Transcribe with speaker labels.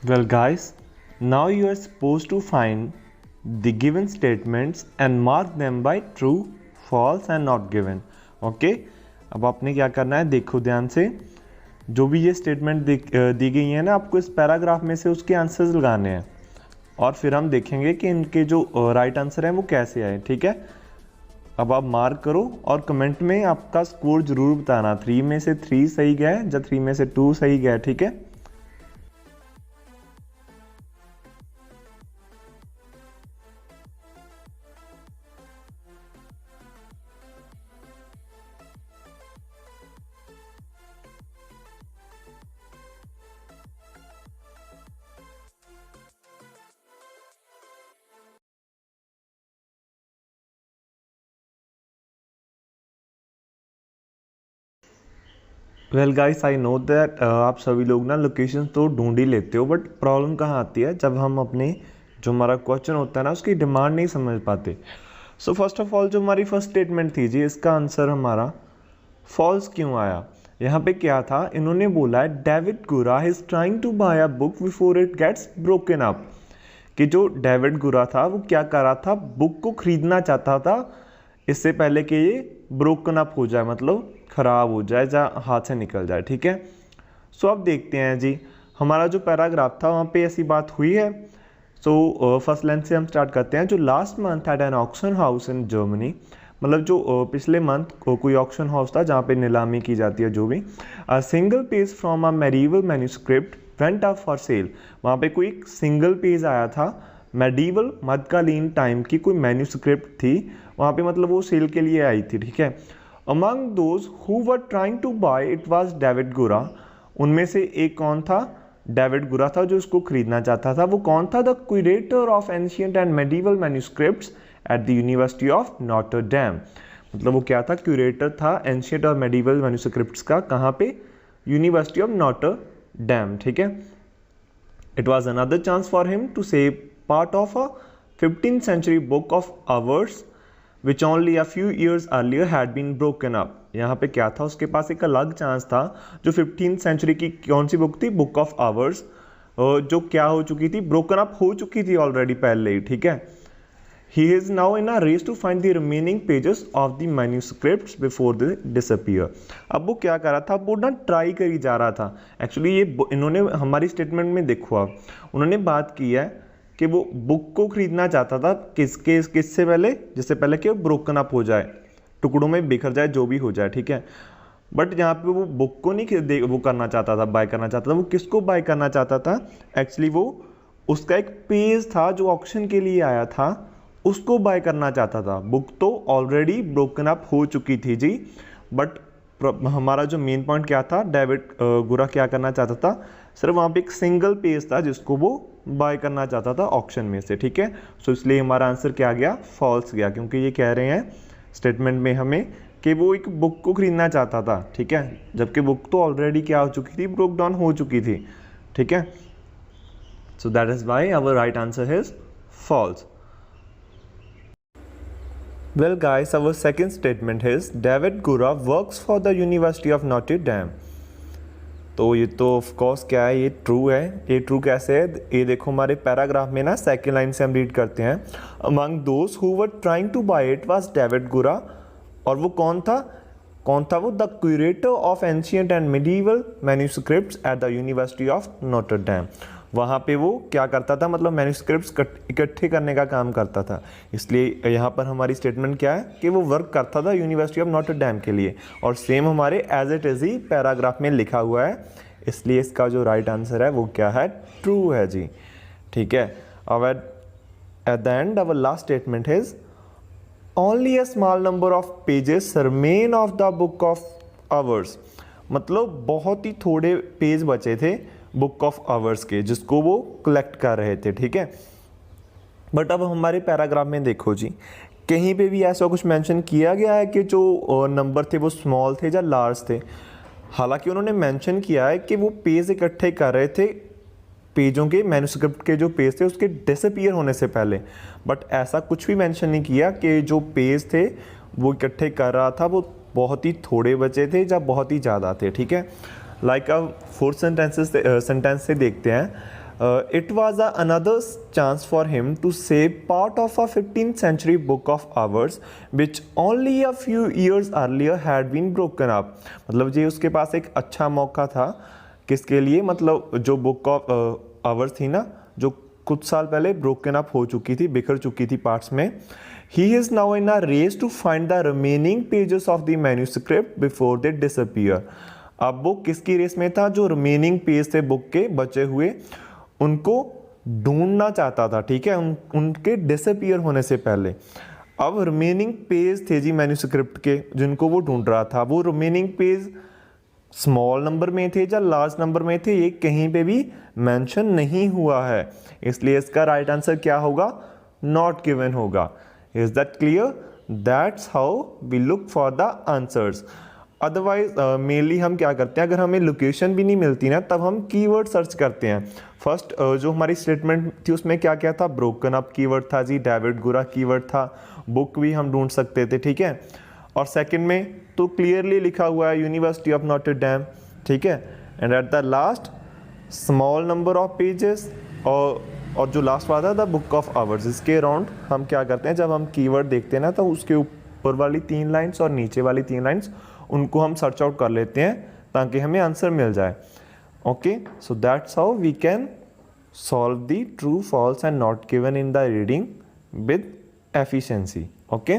Speaker 1: Well, guys, now you are supposed to find the given statements and mark them by true, false and not given. Okay? अब आपने क्या करना है, देखो ध्यान से, जो भी ये स्टेटमेंट दी गई है ना, आपको इस पैराग्राफ में से उसके आंसर्स लगाने हैं और फिर हम देखेंगे कि इनके जो राइट आंसर हैं वो कैसे आए. ठीक है, अब आप मार्क करो और कमेंट में आपका स्कोर जरूर बताना. 3 में से 3 सही गया या 3 में से 2 सही गया. ठीक है, well guys, I know that आप सभी लोग ना लोकेशन तो ढूंढ ही लेते हो, बट प्रॉब्लम कहाँ आती है जब हम अपने जो हमारा क्वेश्चन होता है ना उसकी डिमांड नहीं समझ पाते. सो फर्स्ट ऑफ ऑल जो हमारी फर्स्ट स्टेटमेंट थी जी, इसका आंसर हमारा फॉल्स क्यों आया. यहाँ पे क्या था, इन्होंने बोला है David Gura is trying to buy a book before it gets broken up. कि जो डेविड गुरा था वो क्या कर रहा था, बुक को खरीदना चाहता था इससे पहले कि ये ब्रोकन अप हो जाए, मतलब ख़राब हो जाए या हाथ से निकल जाए. ठीक है, सो अब देखते हैं जी, हमारा जो पैराग्राफ था वहाँ पे ऐसी बात हुई है. सो फर्स्ट लाइन से हम स्टार्ट करते हैं. जो last month at an auction house in Germany, मतलब जो पिछले मंथ कोई ऑक्शन हाउस था जहाँ पे नीलामी की जाती है जो भी. A single page from a medieval manuscript went up for sale. वहाँ पे कोई सिंगल पेज आया था, मेडिवल मध्यकालीन टाइम की कोई मैन्यूस्क्रिप्ट थी वहाँ पे, मतलब वो सेल के लिए आई थी. ठीक है, among those who were trying to buy it was David Gura. उनमें से एक कौन था, डेविड गुरा था जो इसको खरीदना चाहता था. वो कौन था, the curator of ancient and medieval manuscripts at the university of Notre Dame. मतलब वो क्या था, क्यूरेटर था एंशिएंट और मेडिवल मैन्यूस्क्रिप्ट्स का. कहाँ पे, यूनिवर्सिटी ऑफ नॉटर डैम. ठीक है, it was another chance for him to save part of a 15th century book of hours which only a few years earlier had been broken up. यहाँ पे क्या था, उसके पास एक अलग चांस था. जो 15th century की कौन सी बुक थी, बुक ऑफ आवर्स, जो क्या हो चुकी थी, ब्रोकन अप हो चुकी थी ऑलरेडी पहले ही. ठीक है, he is now in a race to find the remaining pages of the manuscripts before they disappear. अब वो क्या कर रहा था, वो ना ट्राई करी जा रहा था. एक्चुअली ये इन्होंने हमारी स्टेटमेंट में देखो, अब उन्होंने बात की है कि वो बुक को खरीदना चाहता था किससे पहले, जिससे पहले कि वो ब्रोकन अप हो जाए, टुकड़ों में बिखर जाए, जो भी हो जाए. ठीक है, बट यहाँ पे वो बुक को नहीं वो करना चाहता था, बाय करना चाहता था. वो किसको बाय करना चाहता था, एक्चुअली वो उसका एक पेज था जो ऑक्शन के लिए आया था, उसको बाय करना चाहता था. बुक तो ऑलरेडी ब्रोकन अप हो चुकी थी जी, बट हमारा जो मेन पॉइंट क्या था, डेविड गुरा क्या करना चाहता था, सिर्फ वहाँ पे एक सिंगल पेज था जिसको वो बाय करना चाहता था ऑक्शन में से. ठीक है, सो इसलिए हमारा आंसर क्या गया, फॉल्स गया, क्योंकि ये कह रहे हैं स्टेटमेंट में हमें कि वो एक बुक को खरीदना चाहता था. ठीक है, जबकि बुक तो ऑलरेडी क्या हो चुकी थी, ब्रोक डाउन हो चुकी थी. ठीक है, so that is why our right answer is false. Well guys, our second statement is David Gura works for the University of Notre Dame. तो ये तो ऑफ कोर्स क्या है, ये ट्रू है. ये ट्रू कैसे है, ये देखो हमारे पैराग्राफ में ना सेकेंड लाइन से हम रीड करते हैं. Among those who were trying to buy it was David Gura. और वो कौन था वो, the curator of ancient and medieval manuscripts at the university of Notre Dame. वहाँ पे वो क्या करता था, मतलब मैन्यूस्क्रिप्ट्स इकट्ठे करने का काम करता था. इसलिए यहाँ पर हमारी स्टेटमेंट क्या है कि वो वर्क करता था यूनिवर्सिटी ऑफ नॉटर डैम के लिए, और सेम हमारे एज इट इज़ ही पैराग्राफ में लिखा हुआ है. इसलिए इसका जो राइट आंसर है वो क्या है, ट्रू है जी. ठीक है, अब at the end our last statement is only a small number of pages remain of the book of hours. मतलब बहुत ही थोड़े पेज बचे थे बुक ऑफ आवर्स के, जिसको वो कलेक्ट कर रहे थे. ठीक है, बट अब हमारे पैराग्राफ में देखो जी, कहीं पे भी ऐसा कुछ मेंशन किया गया है कि जो नंबर थे वो स्मॉल थे या लार्ज थे. हालांकि उन्होंने मेंशन किया है कि वो पेज इकट्ठे कर रहे थे, पेजों के मैन्यूस्क्रिप्ट के जो पेज थे उसके डिसअपीयर होने से पहले, बट ऐसा कुछ भी मेंशन नहीं किया कि जो पेज थे वो इकट्ठे कर रहा था वो बहुत ही थोड़े बचे थे या बहुत ही ज़्यादा थे. ठीक है, लाइक अब फोर्थ सेंटेंस से देखते हैं. It was another chance for him to save part of a 15th century book of hours which only a few years earlier had been broken up. मतलब ये उसके पास एक अच्छा मौका था किसके लिए, मतलब जो बुक ऑफ आवर्स थी ना, जो कुछ साल पहले ब्रोकन अप हो चुकी थी, बिखर चुकी थी पार्ट्स में. He is now in a race to find the remaining pages of the manuscript before they disappear. अब वो किसकी रेस में था, जो रिमेनिंग पेज थे बुक के बचे हुए उनको ढूंढना चाहता था, ठीक है, उनके डिसअपीयर होने से पहले. अब रिमेनिंग पेज थे जी मैन्युस्क्रिप्ट के जिनको वो ढूंढ रहा था. वो रिमेनिंग पेज स्मॉल नंबर में थे या लार्ज नंबर में थे, ये कहीं पे भी मेंशन नहीं हुआ है, इसलिए इसका राइट आंसर क्या होगा, नॉट गिवन होगा. Is that clear? That's how we look for the answers. Otherwise mainly हम क्या करते हैं, अगर हमें लोकेशन भी नहीं मिलती ना तब हम कीवर्ड सर्च करते हैं. फर्स्ट जो हमारी स्टेटमेंट थी उसमें क्या क्या था, ब्रोकन अप कीवर्ड था जी, डेविड गुरा कीवर्ड था, बुक भी हम ढूंढ सकते थे, ठीक है. और सेकंड में तो क्लियरली लिखा हुआ है यूनिवर्सिटी ऑफ नॉटर डैम, ठीक है. And at the last small number of pages, और जो लास्ट वाला था द बुक ऑफ आवर्स. इसके अराउंड हम क्या करते हैं, जब हम कीवर्ड देखते हैं ना तो उसके ऊपर वाली 3 लाइन्स और नीचे वाली 3 लाइन्स उनको हम सर्च आउट कर लेते हैं ताकि हमें आंसर मिल जाए. Okay, so that's how we can solve the true false and not given in the reading with efficiency. Okay.